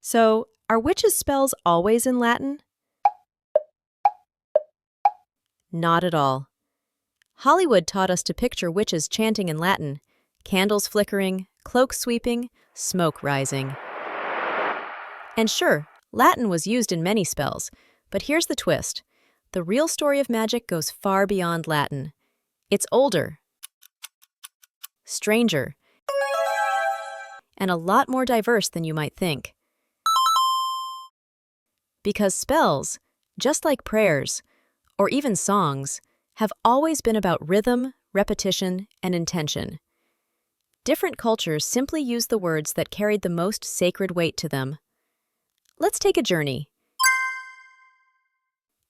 So, are witches' spells always in Latin? Not at all. Hollywood taught us to picture witches chanting in Latin, candles flickering, cloaks sweeping, smoke rising. And sure, Latin was used in many spells, but here's the twist. The real story of magic goes far beyond Latin. It's older, stranger, and a lot more diverse than you might think. Because spells, just like prayers, or even songs, have always been about rhythm, repetition, and intention. Different cultures simply used the words that carried the most sacred weight to them. Let's take a journey.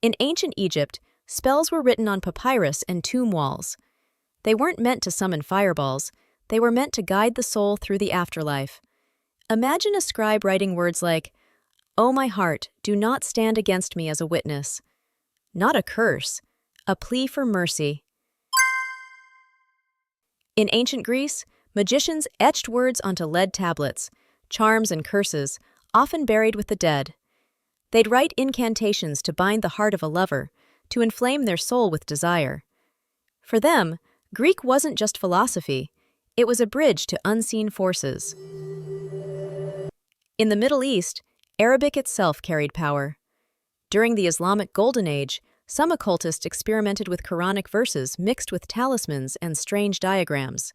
In ancient Egypt, spells were written on papyrus and tomb walls. They weren't meant to summon fireballs, they were meant to guide the soul through the afterlife. Imagine a scribe writing words like, "O my heart, do not stand against me as a witness." Not a curse, a plea for mercy. In ancient Greece, magicians etched words onto lead tablets, charms and curses, often buried with the dead. They'd write incantations to bind the heart of a lover, to inflame their soul with desire. For them, Greek wasn't just philosophy, it was a bridge to unseen forces. In the Middle East, Arabic itself carried power. During the Islamic Golden Age, some occultists experimented with Quranic verses mixed with talismans and strange diagrams.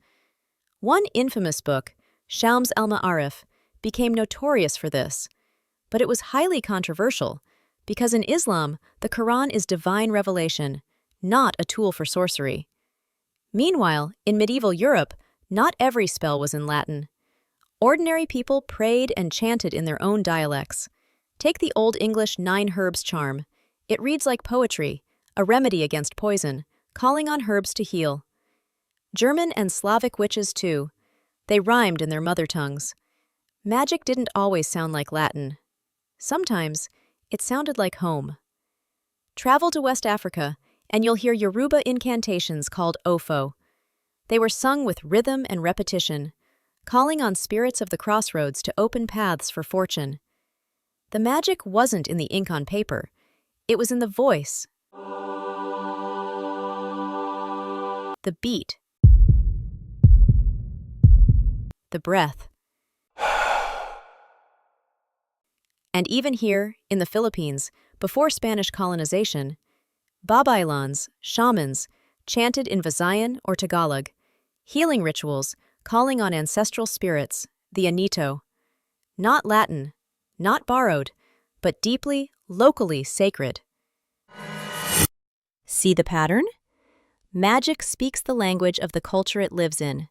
One infamous book, Shams al-Ma'arif, became notorious for this. But it was highly controversial, because in Islam, the Quran is divine revelation, not a tool for sorcery. Meanwhile, in medieval Europe, not every spell was in Latin. Ordinary people prayed and chanted in their own dialects. Take the Old English 9 herbs charm. It reads like poetry, a remedy against poison, calling on herbs to heal. German and Slavic witches, too. They rhymed in their mother tongues. Magic didn't always sound like Latin. Sometimes, it sounded like home. Travel to West Africa, and you'll hear Yoruba incantations called Ofo. They were sung with rhythm and repetition, calling on spirits of the crossroads to open paths for fortune. The magic wasn't in the ink on paper, it was in the voice, the beat, the breath. And even here, in the Philippines, before Spanish colonization, babaylans, shamans, chanted in Visayan or Tagalog, healing rituals, calling on ancestral spirits, the Anito. Not Latin, not borrowed, but deeply, locally sacred. See the pattern? Magic speaks the language of the culture it lives in.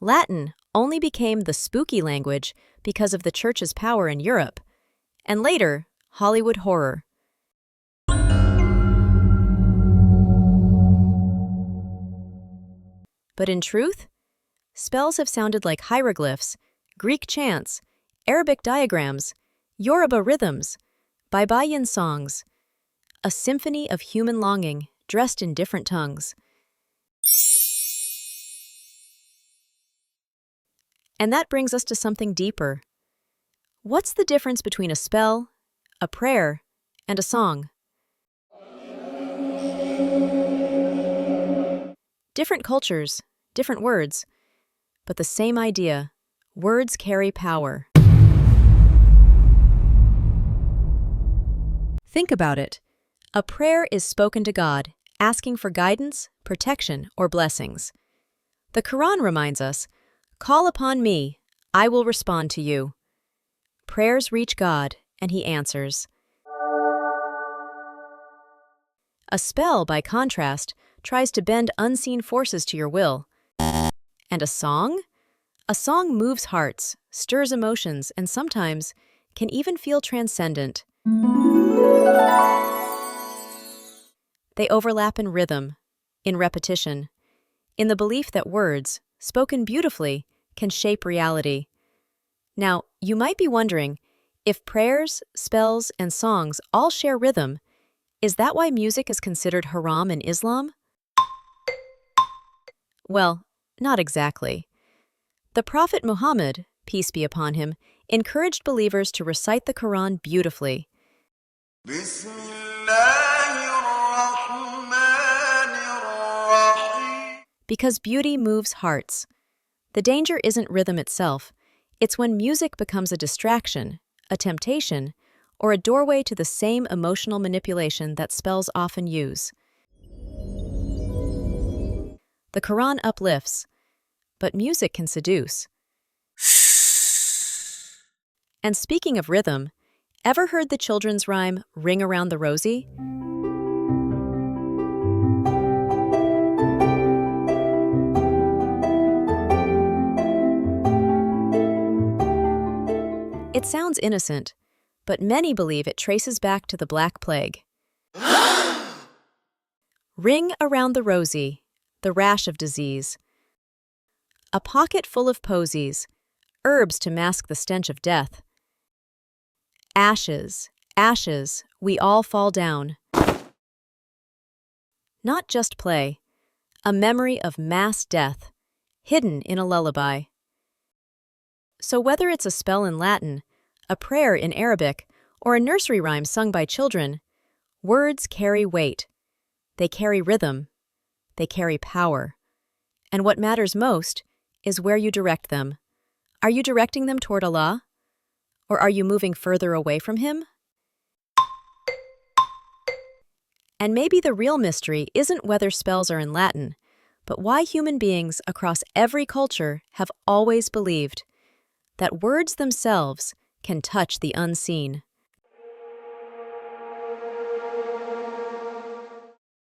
Latin only became the spooky language because of the church's power in Europe, and later, Hollywood horror. But in truth, spells have sounded like hieroglyphs, Greek chants, Arabic diagrams, Yoruba rhythms, Babayan songs, a symphony of human longing dressed in different tongues. And that brings us to something deeper. What's the difference between a spell, a prayer, and a song? Different cultures, different words, but the same idea. Words carry power. Think about it. A prayer is spoken to God, asking for guidance, protection, or blessings. The Quran reminds us, "Call upon me, I will respond to you." Prayers reach God, and He answers. A spell, by contrast, tries to bend unseen forces to your will. And a song? A song moves hearts, stirs emotions, and sometimes can even feel transcendent. They overlap in rhythm, in repetition, in the belief that words, spoken beautifully, can shape reality. Now, you might be wondering, if prayers, spells, and songs all share rhythm, is that why music is considered haram in Islam? Well, not exactly. The Prophet Muhammad, peace be upon him, encouraged believers to recite the Quran beautifully. بسم الله الرحمن الرحيم. Because beauty moves hearts. The danger isn't rhythm itself, it's when music becomes a distraction, a temptation, or a doorway to the same emotional manipulation that spells often use. The Quran uplifts, but music can seduce. And speaking of rhythm, ever heard the children's rhyme, Ring Around the Rosie? It sounds innocent, but many believe it traces back to the Black Plague. Ring around the rosy, the rash of disease. A pocket full of posies, herbs to mask the stench of death. Ashes, ashes, we all fall down. Not just play, a memory of mass death, hidden in a lullaby. So whether it's a spell in Latin, a prayer in Arabic, or a nursery rhyme sung by children, words carry weight. They carry rhythm. They carry power. And what matters most is where you direct them. Are you directing them toward Allah? Or are you moving further away from Him? And maybe the real mystery isn't whether spells are in Latin, but why human beings across every culture have always believed that words themselves can touch the unseen.